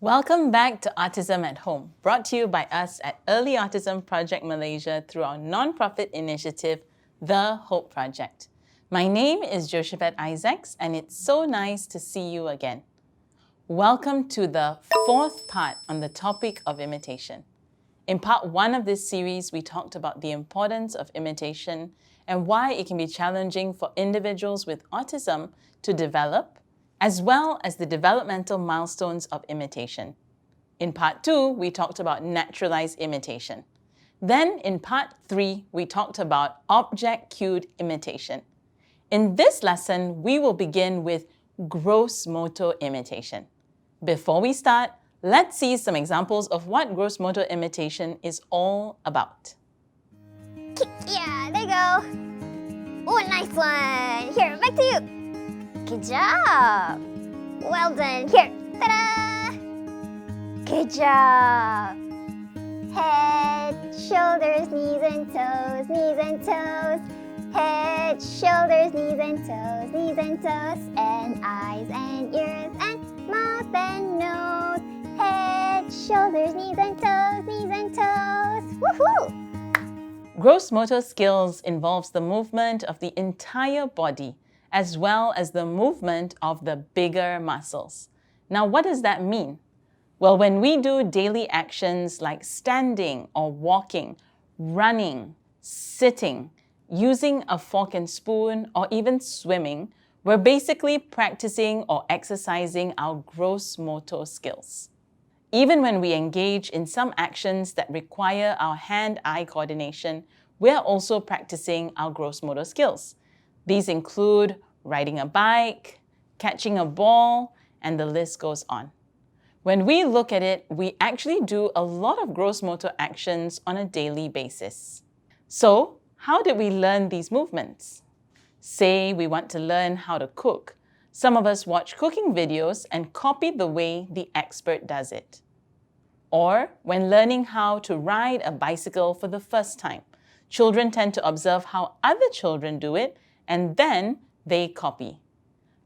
Welcome back to Autism at Home, brought to you by us at Early Autism Project Malaysia through our non-profit initiative, The Hope Project. My name is Josephette Isaacs, and it's so nice to see you again. Welcome to the fourth part on the topic of imitation. In part one of this series, we talked about the importance of imitation and why it can be challenging for individuals with autism to develop, as well as the developmental milestones of imitation. In part 2, we talked about naturalized imitation. Then in part 3, we talked about object-cued imitation. In this lesson, we will begin with gross motor imitation. Before we start, let's see some examples of what gross motor imitation is all about. Yeah, there you go. Oh, nice one. Here, back to you. Good job! Well done! Here! Ta-da! Good job! Head, shoulders, knees and toes, knees and toes. Head, shoulders, knees and toes, knees and toes. And eyes and ears and mouth and nose. Head, shoulders, knees and toes, knees and toes. Woohoo! Gross motor skills involves the movement of the entire body, as well as the movement of the bigger muscles. Now, what does that mean? Well, when we do daily actions like standing or walking, running, sitting, using a fork and spoon, or even swimming, we're basically practicing or exercising our gross motor skills. Even when we engage in some actions that require our hand-eye coordination, we're also practicing our gross motor skills. These include riding a bike, catching a ball, and the list goes on. When we look at it, we actually do a lot of gross motor actions on a daily basis. So, how did we learn these movements? Say we want to learn how to cook. Some of us watch cooking videos and copy the way the expert does it. Or when learning how to ride a bicycle for the first time, children tend to observe how other children do it and then they copy.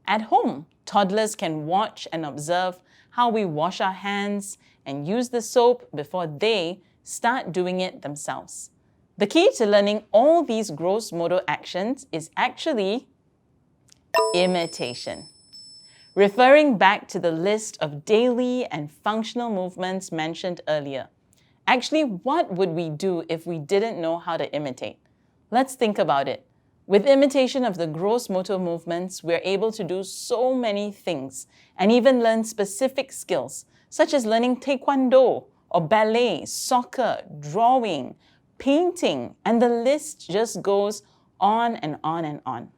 At home, toddlers can watch and observe how we wash our hands and use the soap before they start doing it themselves. The key to learning all these gross motor actions is actually imitation. Referring back to the list of daily and functional movements mentioned earlier, actually, what would we do if we didn't know how to imitate? Let's think about it. With imitation of the gross motor movements, we're able to do so many things and even learn specific skills, such as learning taekwondo or ballet, soccer, drawing, painting, and the list just goes on and on and on.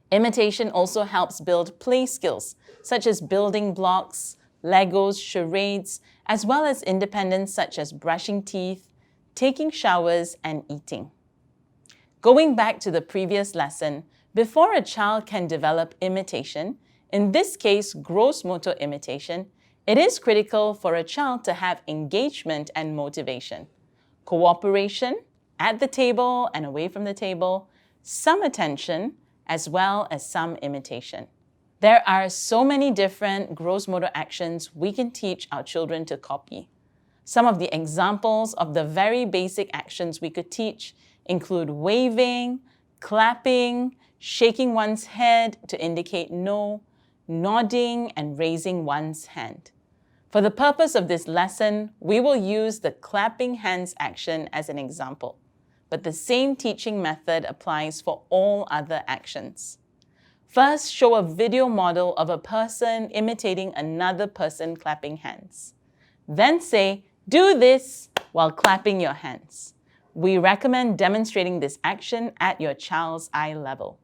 Imitation also helps build play skills, such as building blocks, Legos, charades, as well as independence such as brushing teeth, taking showers, and eating. Going back to the previous lesson, before a child can develop imitation, in this case gross motor imitation, it is critical for a child to have engagement and motivation, cooperation at the table and away from the table, some attention, as well as some imitation. There are so many different gross motor actions we can teach our children to copy. Some of the examples of the very basic actions we could teach include waving, clapping, shaking one's head to indicate no, nodding, and raising one's hand. For the purpose of this lesson, we will use the clapping hands action as an example, but the same teaching method applies for all other actions. First, show a video model of a person imitating another person clapping hands. Then say, "Do this," while clapping your hands. We recommend demonstrating this action at your child's eye level.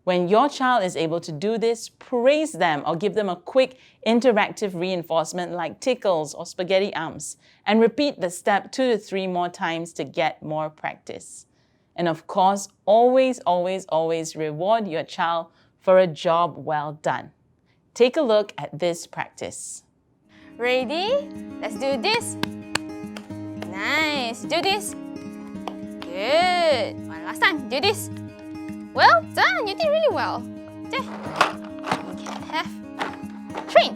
When your child is able to do this, praise them or give them a quick interactive reinforcement like tickles or spaghetti arms, and repeat the step 2 to 3 more times to get more practice. And of course, always, always, always reward your child for a job well done. Take a look at this practice. Ready? Let's do this. Nice. Do this. Good. One last time. Do this. Well done. You did really well. There. You can have train.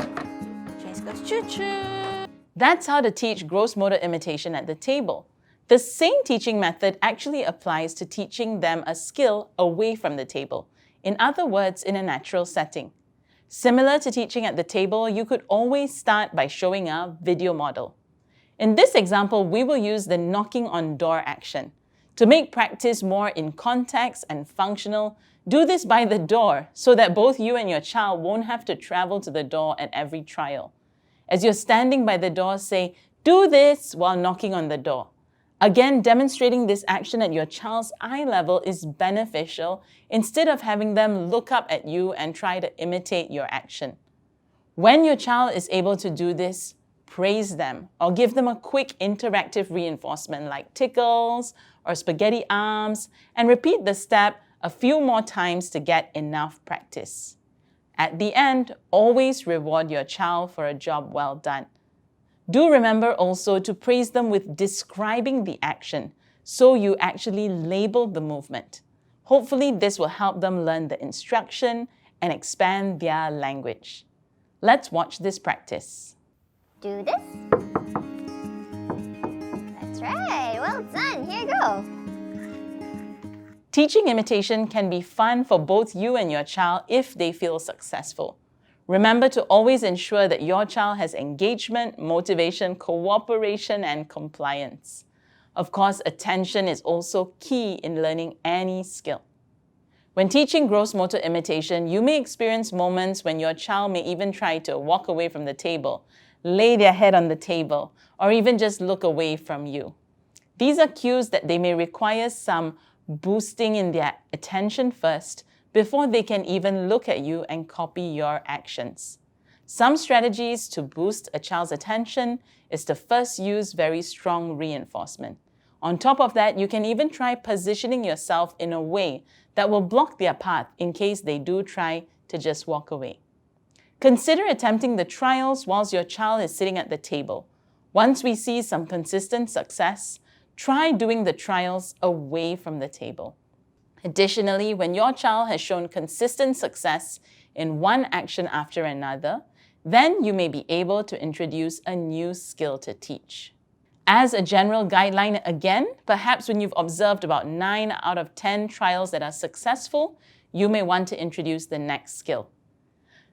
Train This goes choo-choo. That's how to teach gross motor imitation at the table. The same teaching method actually applies to teaching them a skill away from the table. In other words, in a natural setting. Similar to teaching at the table, you could always start by showing a video model. In this example, we will use the knocking on door action. To make practice more in context and functional, do this by the door so that both you and your child won't have to travel to the door at every trial. As you're standing by the door, say, "Do this," while knocking on the door. Again, demonstrating this action at your child's eye level is beneficial instead of having them look up at you and try to imitate your action. When your child is able to do this, praise them or give them a quick interactive reinforcement like tickles or spaghetti arms and repeat the step a few more times to get enough practice. At the end, always reward your child for a job well done. Do remember also to praise them with describing the action, so you actually label the movement. Hopefully, this will help them learn the instruction and expand their language. Let's watch this practice. Do this. That's right. Well done. Here you go. Teaching imitation can be fun for both you and your child if they feel successful. Remember to always ensure that your child has engagement, motivation, cooperation, and compliance. Of course, attention is also key in learning any skill. When teaching gross motor imitation, you may experience moments when your child may even try to walk away from the table, lay their head on the table, or even just look away from you. These are cues that they may require some boosting in their attention first before they can even look at you and copy your actions. Some strategies to boost a child's attention is to first use very strong reinforcement. On top of that, you can even try positioning yourself in a way that will block their path in case they do try to just walk away. Consider attempting the trials whilst your child is sitting at the table. Once we see some consistent success, try doing the trials away from the table. Additionally, when your child has shown consistent success in one action after another, then you may be able to introduce a new skill to teach. As a general guideline again, perhaps when you've observed about 9 out of 10 trials that are successful, you may want to introduce the next skill.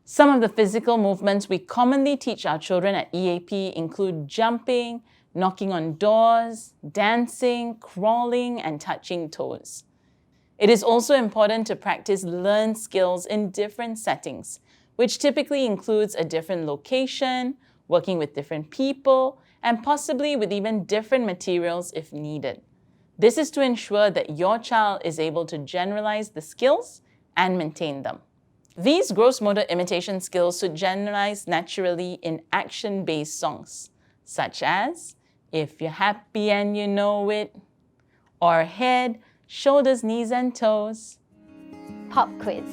Some of the physical movements we commonly teach our children at EAP include jumping, knocking on doors, dancing, crawling, and touching toes. It is also important to practice learned skills in different settings, which typically includes a different location, working with different people, and possibly with even different materials if needed. This is to ensure that your child is able to generalize the skills and maintain them. These gross motor imitation skills should generalize naturally in action-based songs, such as "If You're Happy and You Know It," or "Head, Shoulders, Knees and Toes." Pop quiz.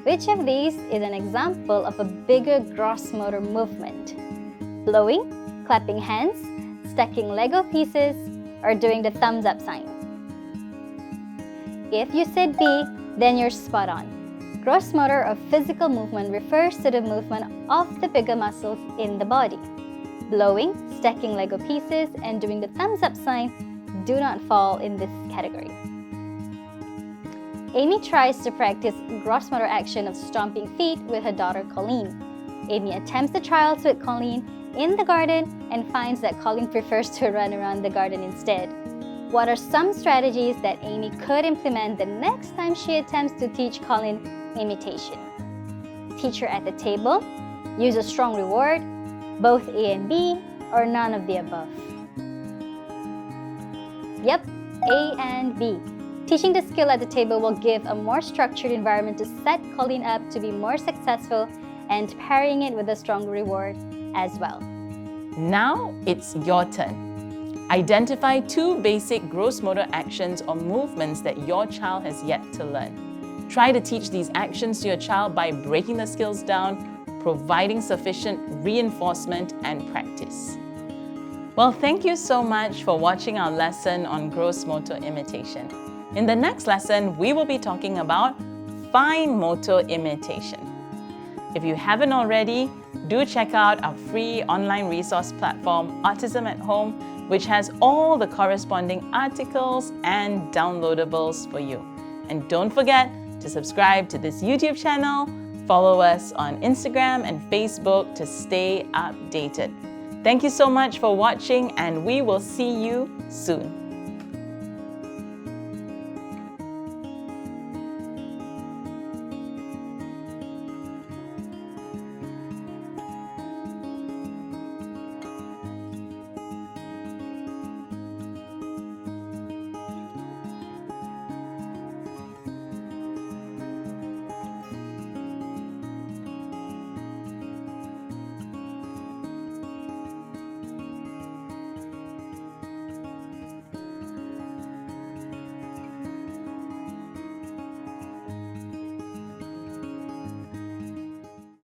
Which of these is an example of a bigger gross motor movement? Blowing, clapping hands, stacking Lego pieces, or doing the thumbs up sign? If you said B, then you're spot on. Gross motor or physical movement refers to the movement of the bigger muscles in the body. Blowing, stacking Lego pieces, and doing the thumbs up sign do not fall in this category. Amy tries to practice gross motor action of stomping feet with her daughter Colleen. Amy attempts the trials with Colleen in the garden and finds that Colleen prefers to run around the garden instead. What are some strategies that Amy could implement the next time she attempts to teach Colleen imitation? Teach her at the table, use a strong reward, both A and B, or none of the above? Yep, A and B. Teaching the skill at the table will give a more structured environment to set Colleen up to be more successful and pairing it with a strong reward as well. Now it's your turn. Identify 2 basic gross motor actions or movements that your child has yet to learn. Try to teach these actions to your child by breaking the skills down, providing sufficient reinforcement and practice. Well, thank you so much for watching our lesson on gross motor imitation. In the next lesson, we will be talking about fine motor imitation. If you haven't already, do check out our free online resource platform, Autism at Home, which has all the corresponding articles and downloadables for you. And don't forget to subscribe to this YouTube channel, follow us on Instagram and Facebook to stay updated. Thank you so much for watching, and we will see you soon.